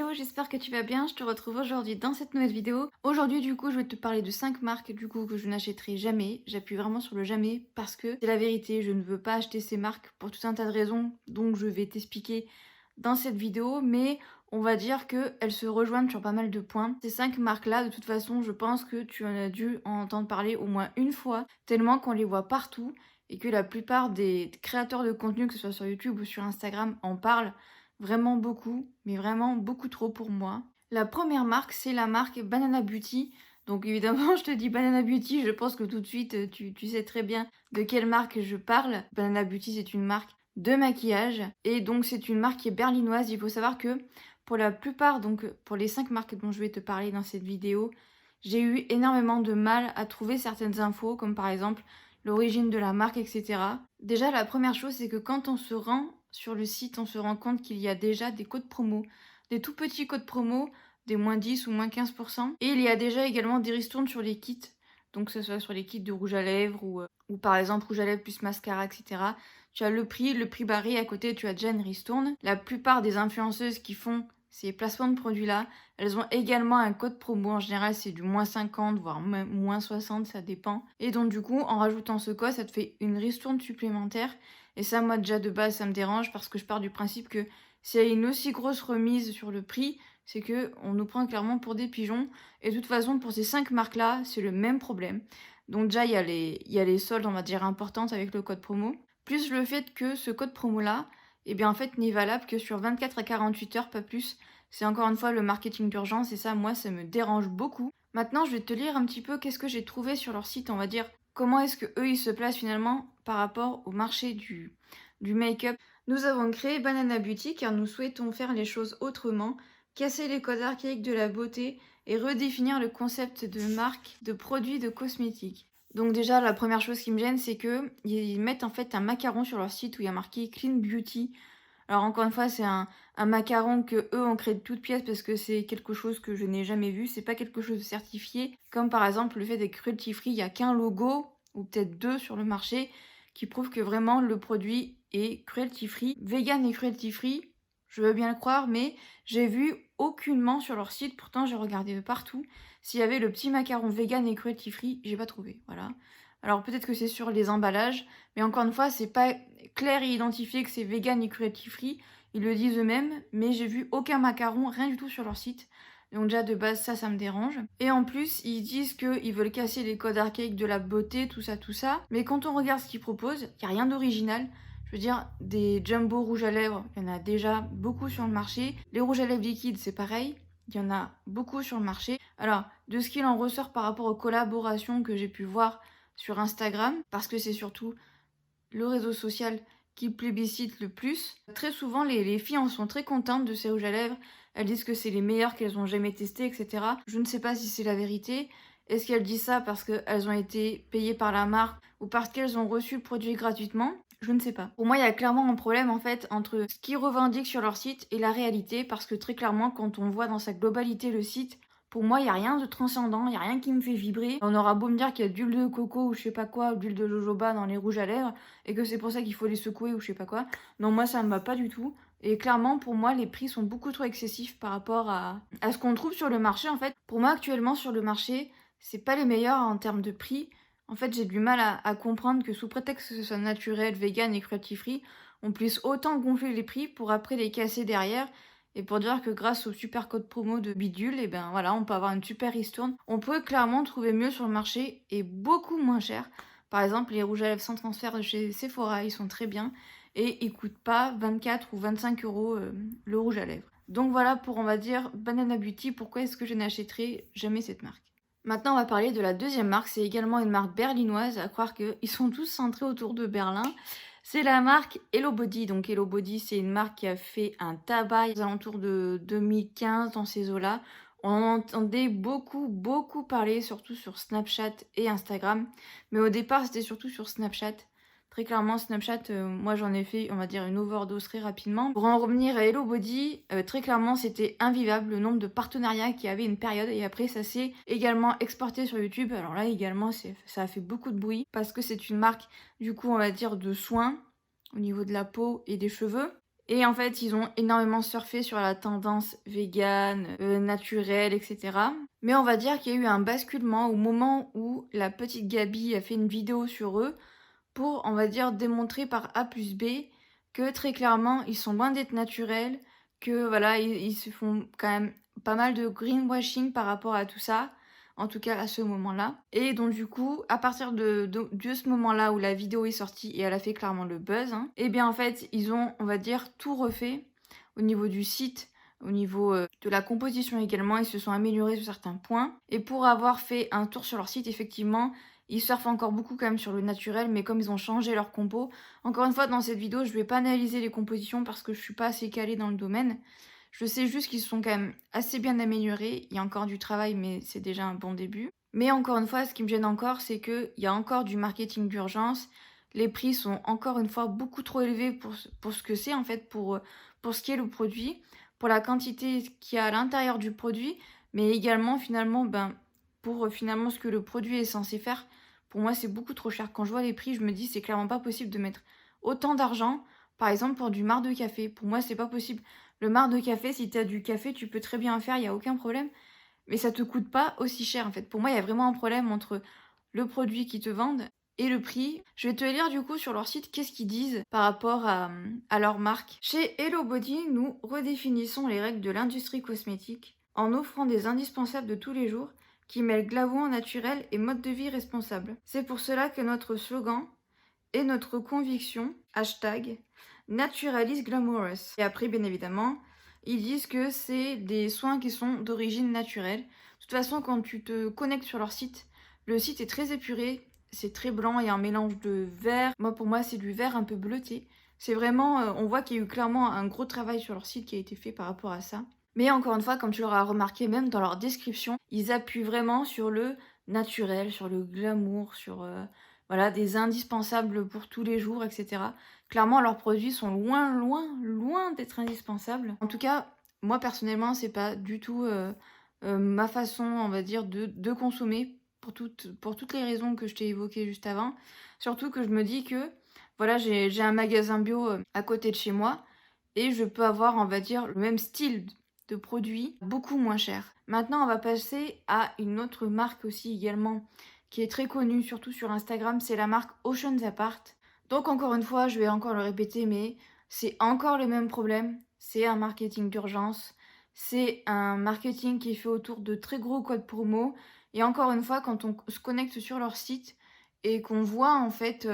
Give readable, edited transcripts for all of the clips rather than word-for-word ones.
Hello, j'espère que tu vas bien. Je te retrouve aujourd'hui dans cette nouvelle vidéo. Aujourd'hui, du coup, je vais te parler de 5 marques du coup que je n'achèterai jamais. J'appuie vraiment sur le jamais parce que c'est la vérité. Je ne veux pas acheter ces marques pour tout un tas de raisons. Donc, je vais t'expliquer dans cette vidéo. Mais on va dire qu'elles se rejoignent sur pas mal de points. Ces 5 marques-là, de toute façon, je pense que tu en as dû en entendre parler au moins une fois. Tellement qu'on les voit partout et que la plupart des créateurs de contenu, que ce soit sur YouTube ou sur Instagram, en parlent. Vraiment beaucoup, mais vraiment beaucoup trop pour moi. La première marque, c'est la marque Banana Beauty. Donc évidemment, je te dis Banana Beauty, je pense que tout de suite, tu sais très bien de quelle marque je parle. Banana Beauty, c'est une marque de maquillage. Et donc, c'est une marque qui est berlinoise. Il faut savoir que pour la plupart, donc pour les 5 marques dont je vais te parler dans cette vidéo, j'ai eu énormément de mal à trouver certaines infos, comme par exemple l'origine de la marque, etc. Déjà, la première chose, c'est que quand on se rend sur le site, on se rend compte qu'il y a déjà des codes promo, des tout petits codes promo, des moins 10 ou moins 15%. Et il y a déjà également des ristournes sur les kits, donc que ce soit sur les kits de rouge à lèvres ou par exemple rouge à lèvres plus mascara, etc. Tu as le prix barré, à côté tu as déjà une ristourne. La plupart des influenceuses qui font ces placements de produits-là, elles ont également un code promo. En général, c'est du moins 50, voire même moins 60, ça dépend. Et donc, du coup, en rajoutant ce code, ça te fait une ristourne supplémentaire. Et ça, moi, déjà, de base, ça me dérange parce que je pars du principe que s'il y a une aussi grosse remise sur le prix, c'est que on nous prend clairement pour des pigeons. Et de toute façon, pour ces 5 marques-là, c'est le même problème. Donc déjà, il y a les soldes, on va dire, importantes avec le code promo. Plus le fait que ce code promo-là, eh bien, en fait, n'est valable que sur 24 à 48 heures, pas plus. C'est encore une fois le marketing d'urgence et ça, moi, ça me dérange beaucoup. Maintenant, je vais te lire un petit peu qu'est-ce que j'ai trouvé sur leur site, on va dire, comment est-ce que eux ils se placent finalement par rapport au marché du make-up. Nous avons créé Banana Beauty car nous souhaitons faire les choses autrement, casser les codes archaïques de la beauté et redéfinir le concept de marque de produits de cosmétiques. Donc déjà, la première chose qui me gêne, c'est que ils mettent en fait un macaron sur leur site où il y a marqué Clean Beauty. Alors encore une fois, c'est un macaron que eux ont créé de toutes pièces parce que c'est quelque chose que je n'ai jamais vu. C'est pas quelque chose de certifié. Comme par exemple le fait d'être cruelty free, il n'y a qu'un logo, ou peut-être deux sur le marché, qui prouve que vraiment le produit est cruelty free. Vegan et cruelty free, je veux bien le croire, mais j'ai vu aucunement sur leur site, pourtant j'ai regardé de partout, s'il y avait le petit macaron vegan et cruelty free, j'ai pas trouvé, voilà. Alors peut-être que c'est sur les emballages, mais encore une fois, c'est pas clair et identifié que c'est vegan et cruelty free. Ils le disent eux-mêmes, mais j'ai vu aucun macaron, rien du tout sur leur site. Donc déjà de base, ça me dérange. Et en plus, ils disent qu'ils veulent casser les codes archaïques de la beauté, tout ça, tout ça. Mais quand on regarde ce qu'ils proposent, il n'y a rien d'original. Je veux dire, des jumbo rouges à lèvres, il y en a déjà beaucoup sur le marché. Les rouges à lèvres liquides, c'est pareil. Il y en a beaucoup sur le marché. Alors, de ce qu'il en ressort par rapport aux collaborations que j'ai pu voir sur Instagram, parce que c'est surtout le réseau social qui plébiscite le plus. Très souvent, les filles en sont très contentes de ces rouges à lèvres. Elles disent que c'est les meilleurs qu'elles ont jamais testés, etc. Je ne sais pas si c'est la vérité. Est-ce qu'elles disent ça parce qu'elles ont été payées par la marque ou parce qu'elles ont reçu le produit gratuitement? Je ne sais pas. Pour moi, il y a clairement un problème en fait entre ce qu'ils revendiquent sur leur site et la réalité parce que très clairement, quand on voit dans sa globalité le site, pour moi, il n'y a rien de transcendant, il n'y a rien qui me fait vibrer. On aura beau me dire qu'il y a d'huile de coco ou je sais pas quoi, ou d'huile de jojoba dans les rouges à lèvres, et que c'est pour ça qu'il faut les secouer ou je sais pas quoi. Non, moi, ça me va pas du tout. Et clairement, pour moi, les prix sont beaucoup trop excessifs par rapport à ce qu'on trouve sur le marché, en fait. Pour moi, actuellement, sur le marché, c'est pas les meilleurs en termes de prix. En fait, j'ai du mal à comprendre que sous prétexte que ce soit naturel, vegan et cruelty free, on puisse autant gonfler les prix pour après les casser derrière et pour dire que grâce au super code promo de Bidule, et ben voilà, on peut avoir une super ristourne. On peut clairement trouver mieux sur le marché et beaucoup moins cher. Par exemple, les rouges à lèvres sans transfert de chez Sephora, ils sont très bien et ils coûtent pas 24 ou 25 euros le rouge à lèvres. Donc voilà pour, on va dire, Banana Beauty, pourquoi est-ce que je n'achèterai jamais cette marque. Maintenant, on va parler de la deuxième marque. C'est également une marque berlinoise, à croire qu'ils sont tous centrés autour de Berlin. C'est la marque Hello Body. Donc Hello Body, c'est une marque qui a fait un tabac aux alentours de 2015 dans ces eaux-là. On en entendait beaucoup parler, surtout sur Snapchat et Instagram. Mais au départ, c'était surtout sur Snapchat. Très clairement, Snapchat, moi j'en ai fait, on va dire, une overdose très rapidement. Pour en revenir à Hello Body, très clairement, c'était invivable le nombre de partenariats qu'il y avait une période. Et après, ça s'est également exporté sur YouTube. Alors là, également, ça a fait beaucoup de bruit parce que c'est une marque, du coup, on va dire, de soins au niveau de la peau et des cheveux. Et en fait, ils ont énormément surfé sur la tendance végane, naturelle, etc. Mais on va dire qu'il y a eu un basculement au moment où la petite Gabi a fait une vidéo sur eux pour, on va dire, démontrer par A plus B que très clairement, ils sont loin d'être naturels, que voilà, ils se font quand même pas mal de greenwashing par rapport à tout ça, en tout cas à ce moment-là. Et donc du coup, à partir de ce moment-là où la vidéo est sortie et elle a fait clairement le buzz, hein, et bien en fait, ils ont, on va dire, tout refait au niveau du site, au niveau de la composition également, ils se sont améliorés sur certains points. Et pour avoir fait un tour sur leur site, effectivement, ils surfent encore beaucoup quand même sur le naturel, mais comme ils ont changé leur compo, encore une fois dans cette vidéo, je vais pas analyser les compositions parce que je suis pas assez calée dans le domaine. Je sais juste qu'ils se sont quand même assez bien améliorés. Il y a encore du travail, mais c'est déjà un bon début. Mais encore une fois, ce qui me gêne encore, c'est qu'il y a encore du marketing d'urgence. Les prix sont encore une fois beaucoup trop élevés pour ce que c'est en fait, pour ce qui est le produit, pour la quantité qu'il y a à l'intérieur du produit, mais également finalement pour finalement ce que le produit est censé faire. Pour moi, c'est beaucoup trop cher. Quand je vois les prix, je me dis c'est clairement pas possible de mettre autant d'argent, par exemple pour du marc de café. Pour moi, c'est pas possible. Le marc de café, si tu as du café, tu peux très bien en faire, il n'y a aucun problème. Mais ça te coûte pas aussi cher en fait. Pour moi, il y a vraiment un problème entre le produit qu'ils te vendent et le prix. Je vais te lire du coup sur leur site qu'est-ce qu'ils disent par rapport à leur marque. Chez Hello Body, nous redéfinissons les règles de l'industrie cosmétique en offrant des indispensables de tous les jours qui mêlent glamour naturel et mode de vie responsable. C'est pour cela que notre slogan est notre conviction, hashtag, naturalise glamorous. Et après, bien évidemment, ils disent que c'est des soins qui sont d'origine naturelle. De toute façon, quand tu te connectes sur leur site, le site est très épuré, c'est très blanc, il y a un mélange de vert. Moi, pour moi, c'est du vert un peu bleuté. C'est vraiment, on voit qu'il y a eu clairement un gros travail sur leur site qui a été fait par rapport à ça. Mais encore une fois, comme tu l'auras remarqué, même dans leur description, ils appuient vraiment sur le naturel, sur le glamour, sur voilà, des indispensables pour tous les jours, etc. Clairement, leurs produits sont loin, loin, loin d'être indispensables. En tout cas, moi personnellement, c'est pas du tout ma façon, on va dire, de consommer pour toutes les raisons que je t'ai évoquées juste avant. Surtout que je me dis que voilà, j'ai un magasin bio à côté de chez moi et je peux avoir, on va dire, le même style de produit beaucoup moins cher. Maintenant, on va passer à une autre marque aussi également qui est très connue, surtout sur Instagram, c'est la marque Oceans Apart. Donc encore une fois, je vais encore le répéter, mais c'est encore le même problème. C'est un marketing d'urgence, c'est un marketing qui est fait autour de très gros codes promo. Et encore une fois, quand on se connecte sur leur site et qu'on voit en fait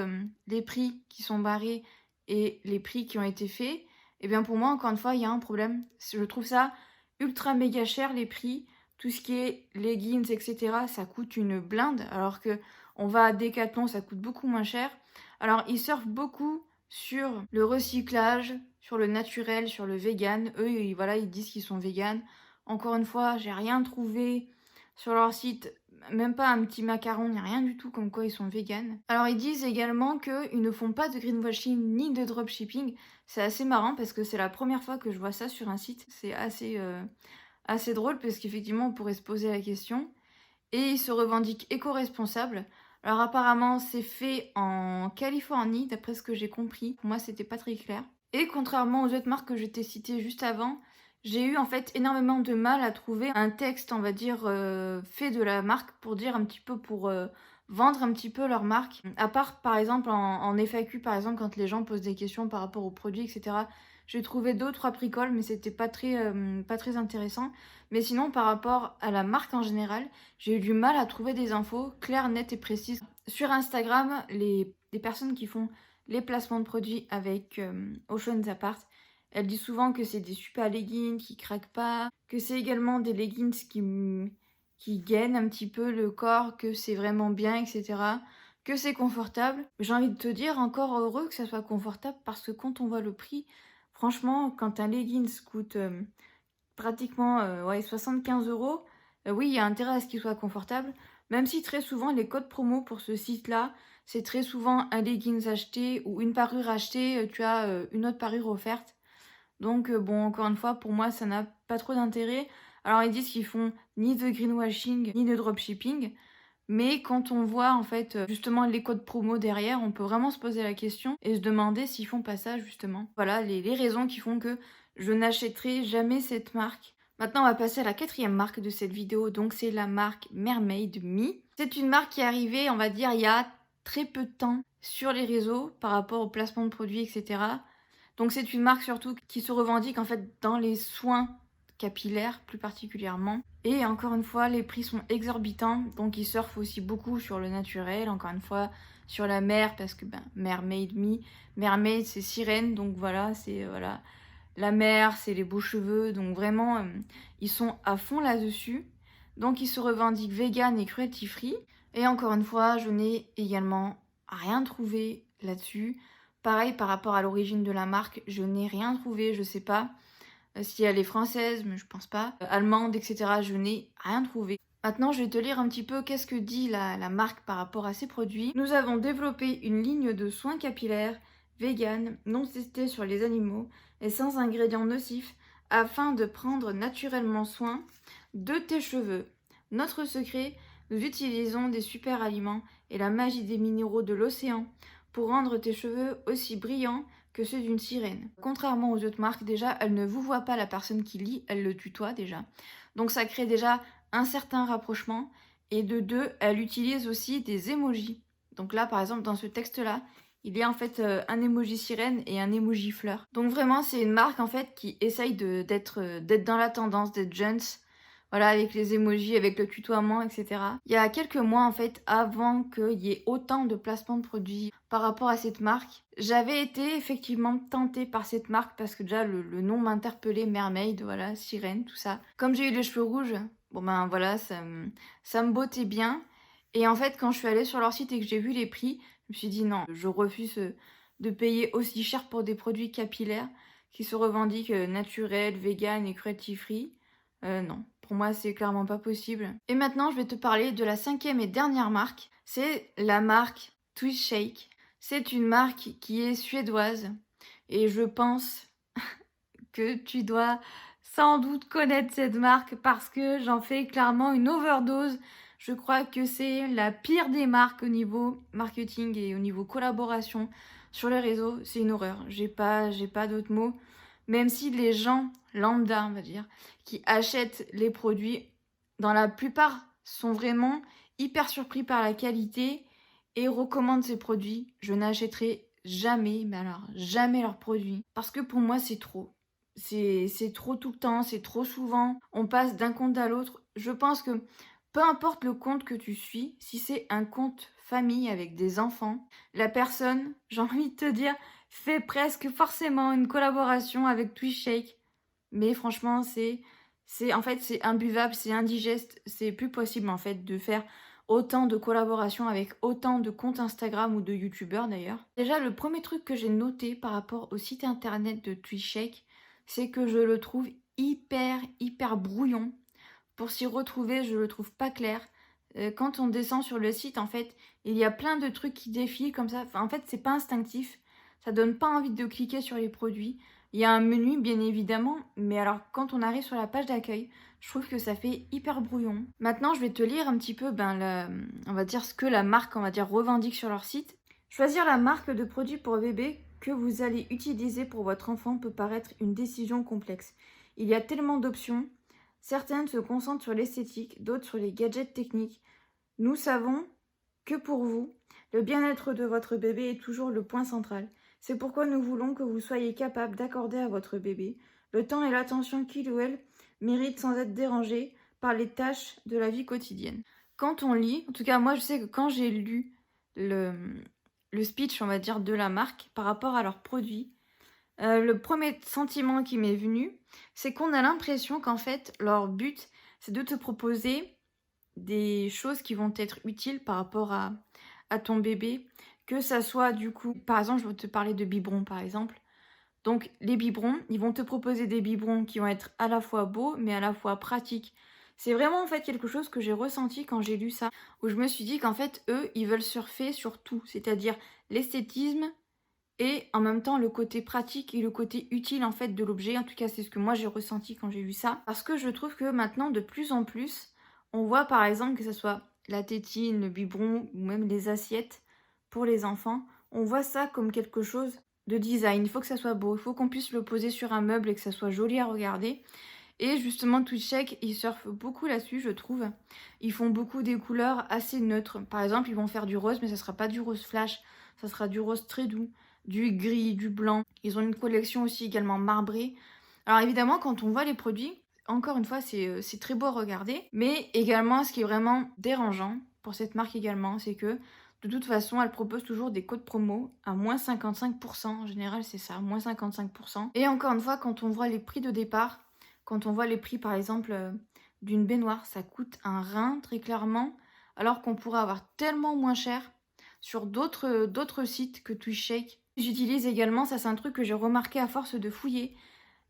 les prix qui sont barrés et les prix qui ont été faits, et bien pour moi, encore une fois, il y a un problème. Je trouve ça ultra méga cher les prix. Tout ce qui est leggings, etc., ça coûte une blinde, alors que on va à Decathlon, ça coûte beaucoup moins cher. Alors ils surfent beaucoup sur le recyclage, sur le naturel, sur le vegan. Eux, voilà, ils disent qu'ils sont vegan. Encore une fois, j'ai rien trouvé sur leur site, même pas un petit macaron, ni rien du tout comme quoi ils sont vegan. Alors ils disent également qu'ils ne font pas de greenwashing ni de dropshipping. C'est assez marrant parce que c'est la première fois que je vois ça sur un site. C'est assez drôle parce qu'effectivement on pourrait se poser la question. Et ils se revendiquent éco-responsables. Alors apparemment c'est fait en Californie d'après ce que j'ai compris. Pour moi c'était pas très clair. Et contrairement aux autres marques que je t'ai citées juste avant, j'ai eu en fait énormément de mal à trouver un texte, on va dire, fait de la marque pour dire un petit peu, pour vendre un petit peu leur marque. À part par exemple en FAQ, par exemple, quand les gens posent des questions par rapport aux produits, etc. J'ai trouvé 2 ou 3 bricoles, mais c'était pas très intéressant. Mais sinon, par rapport à la marque en général, j'ai eu du mal à trouver des infos claires, nettes et précises. Sur Instagram, les personnes qui font les placements de produits avec Oceans Apart, elles disent souvent que c'est des super leggings qui craquent pas, que c'est également des leggings qui gainent un petit peu le corps, que c'est vraiment bien, etc. Que c'est confortable. J'ai envie de te dire, encore heureux que ça soit confortable, parce que quand on voit le prix, franchement, quand un leggings coûte pratiquement ouais, 75 euros, oui, il y a intérêt à ce qu'il soit confortable. Même si très souvent, les codes promo pour ce site-là, c'est très souvent un leggings acheté ou une parure achetée, tu as une autre parure offerte. Donc bon, encore une fois, pour moi, ça n'a pas trop d'intérêt. Alors ils disent qu'ils font ni de greenwashing, ni de dropshipping. Mais quand on voit en fait, justement les codes promo derrière, on peut vraiment se poser la question et se demander s'ils font pas ça justement. Voilà les raisons qui font que je n'achèterai jamais cette marque. Maintenant, on va passer à la quatrième marque de cette vidéo, donc c'est la marque Mermaid Me. C'est une marque qui est arrivée, on va dire, il y a très peu de temps sur les réseaux par rapport au placement de produits, etc. Donc c'est une marque surtout qui se revendique en fait dans les soins capillaires plus particulièrement. Et encore une fois, les prix sont exorbitants, donc ils surfent aussi beaucoup sur le naturel, encore une fois sur la mer, parce que Mermaid Me, Mermaid c'est sirène, donc voilà, c'est voilà la mer, c'est les beaux cheveux, donc vraiment ils sont à fond là-dessus. Donc ils se revendiquent vegan et cruelty free. Et encore une fois, je n'ai également rien trouvé là-dessus. Pareil par rapport à l'origine de la marque, je n'ai rien trouvé, je sais pas si elle est française, mais je pense pas, allemande, etc. Je n'ai rien trouvé. Maintenant, je vais te lire un petit peu qu'est-ce que dit la marque par rapport à ses produits. Nous avons développé une ligne de soins capillaires vegan, non testés sur les animaux et sans ingrédients nocifs afin de prendre naturellement soin de tes cheveux. Notre secret, nous utilisons des super aliments et la magie des minéraux de l'océan pour rendre tes cheveux aussi brillants que ceux d'une sirène. Contrairement aux autres marques, déjà, elle ne vous voit pas la personne qui lit, elle le tutoie déjà. Donc ça crée déjà un certain rapprochement. Et de deux, elle utilise aussi des emojis. Donc là, par exemple, dans ce texte-là, il y a en fait un emoji sirène et un emoji fleur. Donc vraiment, c'est une marque en fait qui essaye d'être dans la tendance, d'être jeunes. Voilà, avec les emojis, avec le tutoiement, etc. Il y a quelques mois, en fait, avant qu'il y ait autant de placements de produits par rapport à cette marque, j'avais été effectivement tentée par cette marque parce que déjà, le nom m'interpellait, Mermaid, voilà, sirène, tout ça. Comme j'ai eu les cheveux rouges, bon ben voilà, ça me bottait bien. Et en fait, quand je suis allée sur leur site et que j'ai vu les prix, je me suis dit non, je refuse de payer aussi cher pour des produits capillaires qui se revendiquent naturels, vegan et cruelty free. Non, pour moi, c'est clairement pas possible. Et maintenant, je vais te parler de la cinquième et dernière marque. C'est la marque Twist Shake. C'est une marque qui est suédoise. Et je pense que tu dois sans doute connaître cette marque parce que j'en fais clairement une overdose. Je crois que c'est la pire des marques au niveau marketing et au niveau collaboration sur les réseaux. C'est une horreur. J'ai pas d'autres mots. Même si les gens lambda, on va dire, qui achètent les produits, dans la plupart, sont vraiment hyper surpris par la qualité et recommandent ces produits, je n'achèterai jamais, mais alors jamais leurs produits. Parce que pour moi, c'est trop. C'est trop tout le temps, c'est trop souvent. On passe d'un compte à l'autre. Je pense que peu importe le compte que tu suis, si c'est un compte famille avec des enfants, la personne, j'ai envie de te dire, fait presque forcément une collaboration avec TwistShake. Mais franchement, en fait, c'est imbuvable, c'est indigeste, c'est plus possible en fait de faire autant de collaborations avec autant de comptes Instagram ou de youtubeurs d'ailleurs. Déjà, le premier truc que j'ai noté par rapport au site internet de TwistShake, c'est que je le trouve hyper brouillon. Pour s'y retrouver, je le trouve pas clair. Quand on descend sur le site, en fait, il y a plein de trucs qui défilent comme ça. Enfin, en fait, c'est pas instinctif. Ça donne pas envie de cliquer sur les produits. Il y a un menu, bien évidemment, mais alors quand on arrive sur la page d'accueil, je trouve que ça fait hyper brouillon. Maintenant, je vais te lire un petit peu, on va dire ce que la marque, on va dire, revendique sur leur site. Choisir la marque de produit pour bébé que vous allez utiliser pour votre enfant peut paraître une décision complexe. Il y a tellement d'options. Certaines se concentrent sur l'esthétique, d'autres sur les gadgets techniques. Nous savons que pour vous, le bien-être de votre bébé est toujours le point central. C'est pourquoi nous voulons que vous soyez capable d'accorder à votre bébé le temps et l'attention qu'il ou elle mérite sans être dérangé par les tâches de la vie quotidienne. Quand on lit, en tout cas moi je sais que quand j'ai lu le speech, on va dire, de la marque par rapport à leurs produits, le premier sentiment qui m'est venu, c'est qu'on a l'impression qu'en fait, leur but, c'est de te proposer des choses qui vont être utiles par rapport à ton bébé. Que ça soit du coup, par exemple, je vais te parler de biberons par exemple. Donc les biberons, ils vont te proposer des biberons qui vont être à la fois beaux, mais à la fois pratiques. C'est vraiment en fait quelque chose que j'ai ressenti quand j'ai lu ça, où je me suis dit qu'en fait, eux, ils veulent surfer sur tout, c'est-à-dire l'esthétisme, et en même temps le côté pratique et le côté utile en fait de l'objet. En tout cas, c'est ce que moi j'ai ressenti quand j'ai vu ça. Parce que je trouve que maintenant, de plus en plus, on voit par exemple que ce soit la tétine, le biberon ou même les assiettes pour les enfants, on voit ça comme quelque chose de design. Il faut que ça soit beau, il faut qu'on puisse le poser sur un meuble et que ça soit joli à regarder. Et justement, TwitchTech, ils surfent beaucoup là-dessus, je trouve. Ils font beaucoup des couleurs assez neutres. Par exemple, ils vont faire du rose, mais ça sera pas du rose flash, ça sera du rose très doux, du gris, du blanc. Ils ont une collection aussi également marbrée. Alors évidemment, quand on voit les produits, encore une fois, c'est très beau à regarder. Mais également, ce qui est vraiment dérangeant pour cette marque également, c'est que de toute façon, elle propose toujours des codes promo à moins 55%. En général, c'est ça, moins 55%. Et encore une fois, quand on voit les prix de départ, quand on voit les prix, par exemple, d'une baignoire, ça coûte un rein, très clairement, alors qu'on pourrait avoir tellement moins cher sur d'autres sites que TwitchShake. J'utilise également, ça c'est un truc que j'ai remarqué à force de fouiller.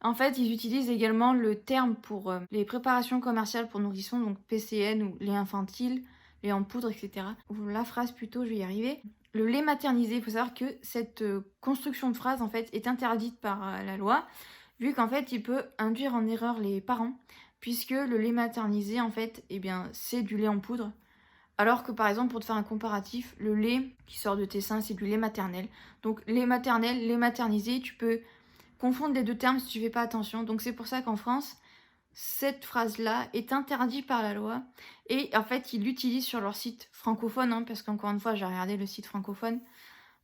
En fait, ils utilisent également le terme pour les préparations commerciales pour nourrissons, donc PCN ou lait infantile, lait en poudre, etc. Ou la phrase plutôt, je vais y arriver. Le lait maternisé, il faut savoir que cette construction de phrase, en fait, est interdite par la loi, vu qu'en fait, il peut induire en erreur les parents, puisque le lait maternisé, en fait, eh bien, c'est du lait en poudre. Alors que par exemple, pour te faire un comparatif, le lait qui sort de tes seins, c'est du lait maternel. Donc lait maternel, lait maternisé, tu peux confondre les deux termes si tu fais pas attention. Donc c'est pour ça qu'en France, cette phrase-là est interdite par la loi. Et en fait, ils l'utilisent sur leur site francophone, hein, parce qu'encore une fois, j'ai regardé le site francophone.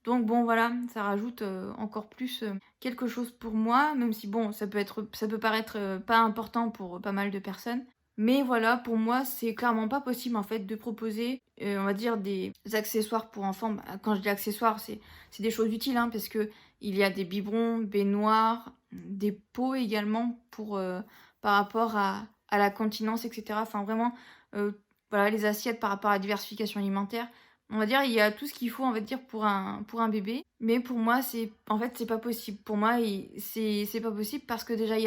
Donc bon, voilà, ça rajoute encore plus quelque chose pour moi, même si bon, ça peut paraître pas important pour pas mal de personnes. Mais voilà, pour moi, c'est clairement pas possible en fait de proposer, on va dire, des accessoires pour enfants. Bah, quand je dis accessoires, c'est des choses utiles, hein, parce que il y a des biberons, baignoires, des pots également pour, par rapport à la continence, etc. Enfin vraiment, euh, voilà, les assiettes par rapport à la diversification alimentaire. On va dire, il y a tout ce qu'il faut, on va dire, pour un bébé. Mais pour moi, c'est pas possible. Pour moi, c'est pas possible parce que déjà, il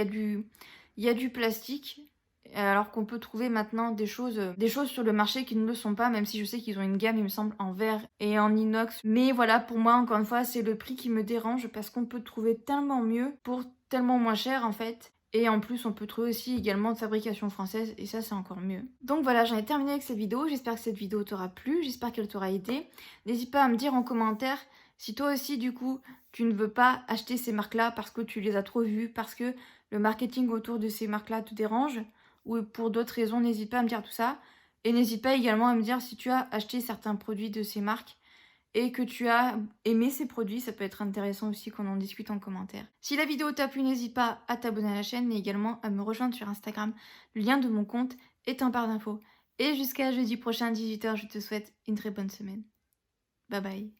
y a du plastique. Alors qu'on peut trouver maintenant des choses sur le marché qui ne le sont pas, même si je sais qu'ils ont une gamme, il me semble, en verre et en inox. Mais voilà, pour moi, encore une fois, c'est le prix qui me dérange parce qu'on peut trouver tellement mieux pour tellement moins cher, en fait. Et en plus, on peut trouver aussi également de fabrication française, et ça, c'est encore mieux. Donc voilà, j'en ai terminé avec cette vidéo. J'espère que cette vidéo t'aura plu, j'espère qu'elle t'aura aidé. N'hésite pas à me dire en commentaire si toi aussi, du coup, tu ne veux pas acheter ces marques-là parce que tu les as trop vues, parce que le marketing autour de ces marques-là te dérange, ou pour d'autres raisons, n'hésite pas à me dire tout ça. Et n'hésite pas également à me dire si tu as acheté certains produits de ces marques et que tu as aimé ces produits, ça peut être intéressant aussi qu'on en discute en commentaire. Si la vidéo t'a plu, n'hésite pas à t'abonner à la chaîne et également à me rejoindre sur Instagram. Le lien de mon compte est en barre d'infos. Et jusqu'à jeudi prochain 18h, je te souhaite une très bonne semaine. Bye bye.